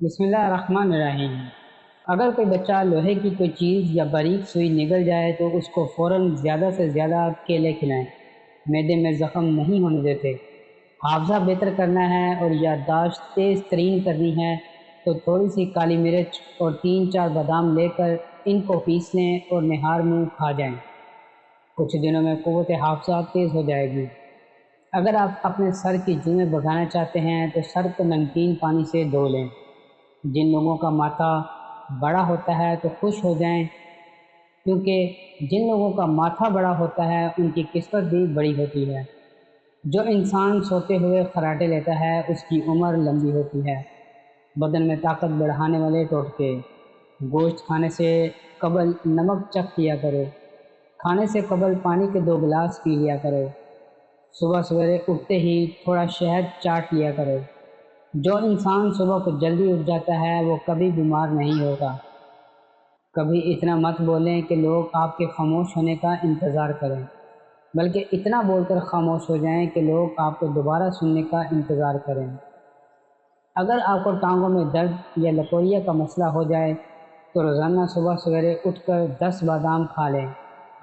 بسم اللہ الرحمن الرحیم۔ اگر کوئی بچہ لوہے کی کوئی چیز یا باریک سوئی نگل جائے تو اس کو فوراً زیادہ سے زیادہ کیلے کھلائیں۔ معدے میں زخم نہیں ہونے دیتے۔ حافظہ بہتر کرنا ہے اور یادداشت تیز ترین کرنی ہے تو تھوڑی سی کالی مرچ اور 3-4 بادام لے کر ان کو پیس لیں اور نہار منہ کھا جائیں۔ کچھ دنوں میں قوت حافظہ تیز ہو جائے گی۔ اگر آپ اپنے سر کی جوئیں بھگانا چاہتے ہیں تو سر کو نمکین پانی سے دھو لیں۔ جن لوگوں کا ماتھا بڑا ہوتا ہے تو خوش ہو جائیں، کیونکہ جن لوگوں کا ماتھا بڑا ہوتا ہے ان کی قسمت بھی بڑی ہوتی ہے۔ جو انسان سوتے ہوئے خراٹے لیتا ہے اس کی عمر لمبی ہوتی ہے۔ بدن میں طاقت بڑھانے والے ٹوٹکے: گوشت کھانے سے قبل نمک چکھ لیا کرو۔ کھانے سے قبل پانی کے 2 گلاس پی لیا کرو۔ صبح سویرے اٹھتے ہی تھوڑا شہد چاٹ لیا کرو۔ جو انسان صبح کو جلدی اٹھ جاتا ہے وہ کبھی بیمار نہیں ہوگا۔ کبھی اتنا مت بولیں کہ لوگ آپ کے خاموش ہونے کا انتظار کریں، بلکہ اتنا بول کر خاموش ہو جائیں کہ لوگ آپ کو دوبارہ سننے کا انتظار کریں۔ اگر آپ کو ٹانگوں میں درد یا لکوریا کا مسئلہ ہو جائے تو روزانہ صبح سویرے اٹھ کر 10 بادام کھا لیں۔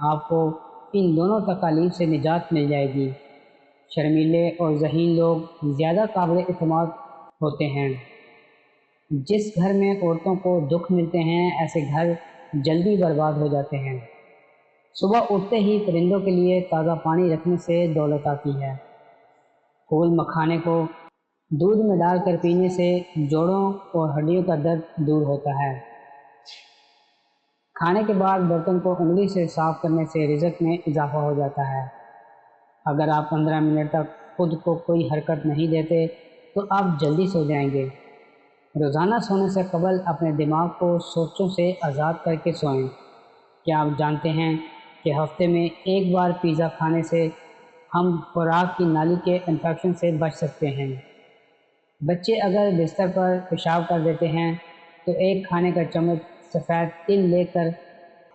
آپ کو ان دونوں تکالیف سے نجات مل جائے گی۔ شرمیلے اور ذہین لوگ زیادہ قابل اعتماد ہوتے ہیں۔ جس گھر میں عورتوں کو دکھ ملتے ہیں ایسے گھر جلدی برباد ہو جاتے ہیں۔ صبح اٹھتے ہی پرندوں کے لیے تازہ پانی رکھنے سے دولت آتی ہے۔ پھول مکھانے کو دودھ میں ڈال کر پینے سے جوڑوں اور ہڈیوں کا درد دور ہوتا ہے۔ کھانے کے بعد برتن کو انگلی سے صاف کرنے سے رزق میں اضافہ ہو جاتا ہے۔ اگر آپ 15 منٹ تک خود کو کوئی حرکت نہیں دیتے تو آپ جلدی سو جائیں گے۔ روزانہ سونے سے قبل اپنے دماغ کو سوچوں سے آزاد کر کے سوئیں۔ کیا آپ جانتے ہیں کہ ہفتے میں ایک بار پیزا کھانے سے ہم خوراک کی نالی کے انفیکشن سے بچ سکتے ہیں؟ بچے اگر بستر پر پیشاب کر دیتے ہیں تو ایک کھانے کا چمچ سفید تل لے کر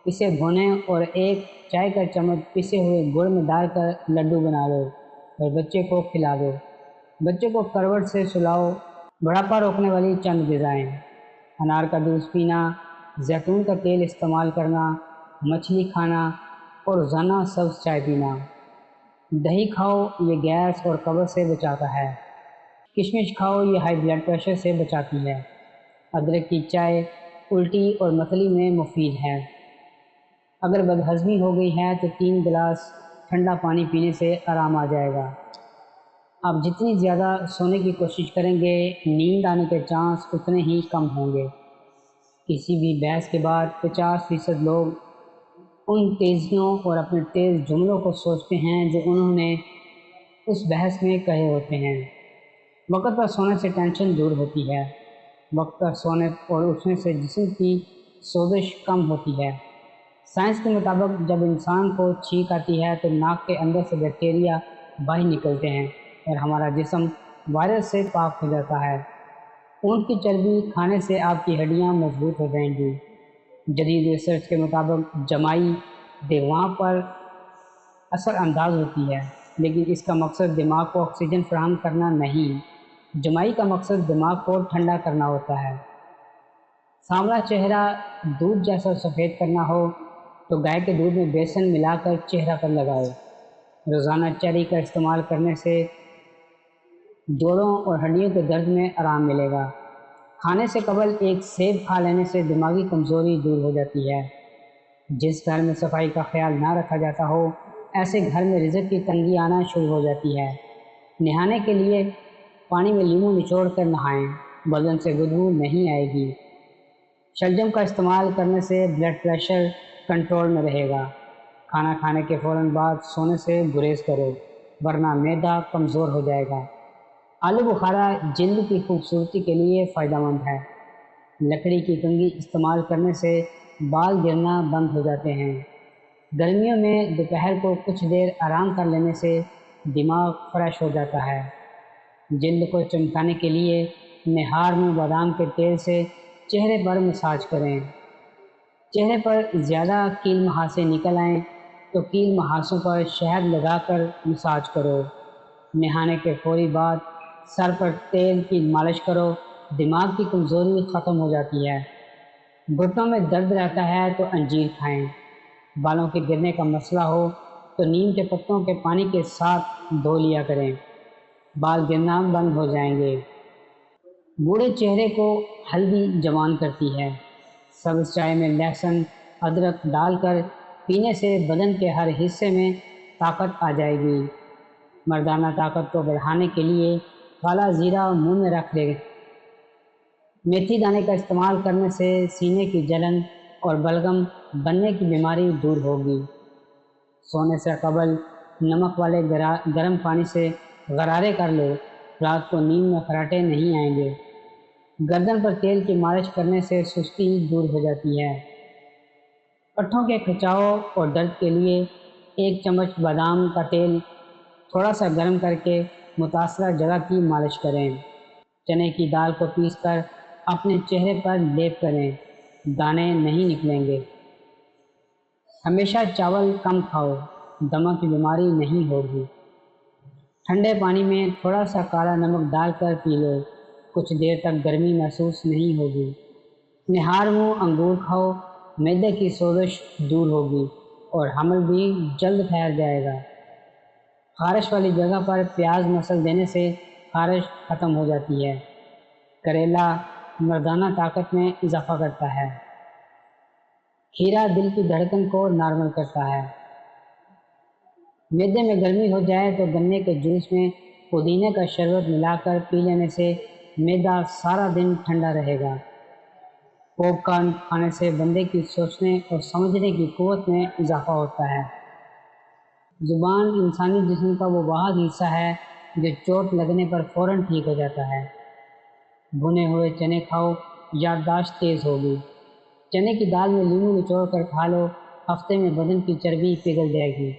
اسے بھونیں اور ایک چائے کا چمچ پسے ہوئے گڑ میں ڈال کر لڈو بنا لو اور بچے کو کھلا دو۔ بچے کو کروٹ سے سلاؤ۔ بڑھاپا روکنے والی چند غذائیں: انار کا جوس پینا، زیتون کا تیل استعمال کرنا، مچھلی کھانا اور روزانہ سبز چائے پینا۔ دہی کھاؤ، یہ گیس اور قبض سے بچاتا ہے۔ کشمش کھاؤ، یہ ہائی بلڈ پریشر سے بچاتی ہے۔ ادرک کی چائے الٹی اور متلی میں مفید ہے۔ اگر بدہضمی ہو گئی ہے تو 3 گلاس ٹھنڈا پانی پینے سے آرام آ جائے گا۔ آپ جتنی زیادہ سونے کی کوشش کریں گے نیند آنے کے چانس اتنے ہی کم ہوں گے۔ کسی بھی بحث کے بعد 50% لوگ ان تیزیوں اور اپنے تیز جملوں کو سوچتے ہیں جو انہوں نے اس بحث میں کہے ہوتے ہیں۔ وقت پر سونے سے ٹینشن دور ہوتی ہے۔ وقت پر سونے اور اٹھنے سے جسم کی سوزش کم ہوتی ہے۔ سائنس کے مطابق جب انسان کو چھینک آتی ہے تو ناک کے اندر سے بیکٹیریا باہر نکلتے ہیں اور ہمارا جسم وائرس سے پاک ہو جاتا ہے۔ اونٹ کی چربی کھانے سے آپ کی ہڈیاں مضبوط ہو جائیں گی۔ جدید ریسرچ کے مطابق جمائی دماغ پر اثر انداز ہوتی ہے، لیکن اس کا مقصد دماغ کو آکسیجن فراہم کرنا نہیں، جمائی کا مقصد دماغ کو ٹھنڈا کرنا ہوتا ہے۔ سانولا چہرہ دودھ جیسا سفید کرنا ہو تو گائے کے دودھ میں بیسن ملا کر چہرہ پر لگاؤ۔ روزانہ چیری کا استعمال کرنے سے جوڑوں اور ہڈیوں کے درد میں آرام ملے گا۔ کھانے سے قبل ایک سیب کھا لینے سے دماغی کمزوری دور ہو جاتی ہے۔ جس گھر میں صفائی کا خیال نہ رکھا جاتا ہو ایسے گھر میں رزق کی تنگی آنا شروع ہو جاتی ہے۔ نہانے کے لیے پانی میں لیموں نچوڑ کر نہائیں، بدن سے بدبو نہیں آئے گی۔ شلجم کا استعمال کرنے سے بلڈ پریشر کنٹرول میں رہے گا۔ کھانا کھانے کے فوراً بعد سونے سے گریز کرو ورنہ معدہ کمزور ہو جائے گا۔ آلو بخارا جلد کی خوبصورتی کے لیے فائدہ مند ہے۔ لکڑی کی کنگھی استعمال کرنے سے بال گرنا بند ہو جاتے ہیں۔ گرمیوں میں دوپہر کو کچھ دیر آرام کر لینے سے دماغ فریش ہو جاتا ہے۔ جلد کو چمکانے کے لیے نہار میں بادام کے تیل سے چہرے پر مساج کریں۔ چہرے پر زیادہ کیل مہاسے نکل آئیں تو کیل مہاسوں پر شہد لگا کر مساج کرو۔ نہانے کے فوری بعد سر پر تیل کی مالش کرو دماغ کی کمزوری ختم ہو جاتی ہے۔ گھٹنوں میں درد رہتا ہے تو انجیر کھائیں۔ بالوں کے گرنے کا مسئلہ ہو تو نیم کے پتوں کے پانی کے ساتھ دھو لیا کریں، بال گرنا بند ہو جائیں گے۔ بوڑھے چہرے کو ہلدی جوان کرتی ہے۔ سبز چائے میں لہسن ادرک ڈال کر پینے سے بدن کے ہر حصے میں طاقت آ جائے گی۔ مردانہ طاقت کو بڑھانے کے لیے کالا زیرہ منہ میں رکھ لیں۔ میتھی دانے کا استعمال کرنے سے سینے کی جلن اور بلغم بننے کی بیماری دور ہوگی۔ سونے سے قبل نمک والے گرم پانی سے غرارے کر لو، رات کو نیند میں خراٹے نہیں آئیں گے۔ گردن پر تیل کی مالش کرنے سے سستی دور ہو جاتی ہے۔ پٹھوں کے کھچاؤ اور درد کے لیے 1 چمچ بادام کا تیل تھوڑا سا گرم کر کے متاثرہ جگہ کی مالش کریں۔ چنے کی دال کو پیس کر اپنے چہرے پر لیپ کریں، دانے نہیں نکلیں گے۔ ہمیشہ چاول کم کھاؤ، دمہ کی بیماری نہیں ہوگی۔ ٹھنڈے پانی میں تھوڑا سا کالا نمک ڈال کر پی لو، کچھ دیر تک گرمی محسوس نہیں ہوگی۔ نہار منہ انگور کھاؤ، معدے کی سوزش دور ہوگی اور حمل بھی جلد ٹھہر جائے گا۔ خارش والی جگہ پر پیاز مسل دینے سے خارش ختم ہو جاتی ہے۔ کریلا مردانہ طاقت میں اضافہ کرتا ہے۔ کھیرا دل کی دھڑکن کو نارمل کرتا ہے۔ معدے میں گرمی ہو جائے تو گنے کے جوس میں پودینے کا شربت ملا کر پی لینے سے معدہ سارا دن ٹھنڈا رہے گا۔ پاپ کارن کھانے سے بندے کی سوچنے اور سمجھنے کی قوت میں اضافہ ہوتا ہے۔ زبان انسانی جسم کا وہ واحد حصہ ہے جو چوٹ لگنے پر فوراً ٹھیک ہو جاتا ہے۔ بھنے ہوئے چنے کھاؤ، یادداشت تیز ہوگی۔ چنے کی دال میں لیموں نچوڑ کر کھا لو، ہفتے میں بدن کی چربی پگھل جائے گی۔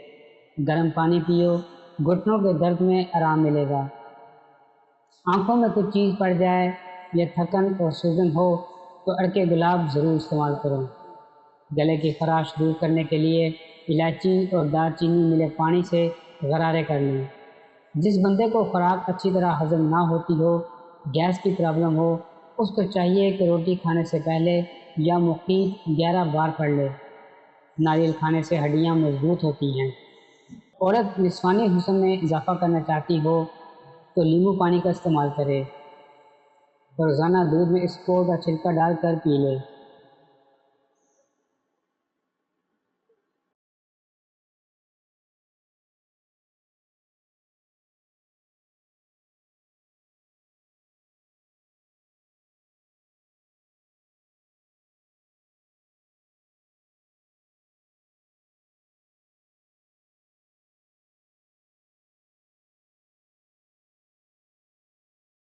گرم پانی پیو، گھٹنوں کے درد میں آرام ملے گا۔ آنکھوں میں کچھ چیز پڑ جائے یا تھکن اور سوجن ہو تو اڑکے گلاب ضرور استعمال کرو۔ گلے کی خراش دور کرنے کے لیے الائچی اور دار چینی ملے پانی سے غرارے کر لیں۔ جس بندے کو خوراک اچھی طرح ہضم نہ ہوتی ہو، گیس کی پرابلم ہو، اس کو چاہیے کہ روٹی کھانے سے پہلے یا مقیت 11 بار پڑھ لے۔ ناریل کھانے سے ہڈیاں مضبوط ہوتی ہیں۔ عورت نسوانی حسن میں اضافہ کرنا چاہتی ہو تو لیموں پانی کا استعمال کرے۔ روزانہ دودھ میں اسکور کا چھلکا ڈال کر پی لے۔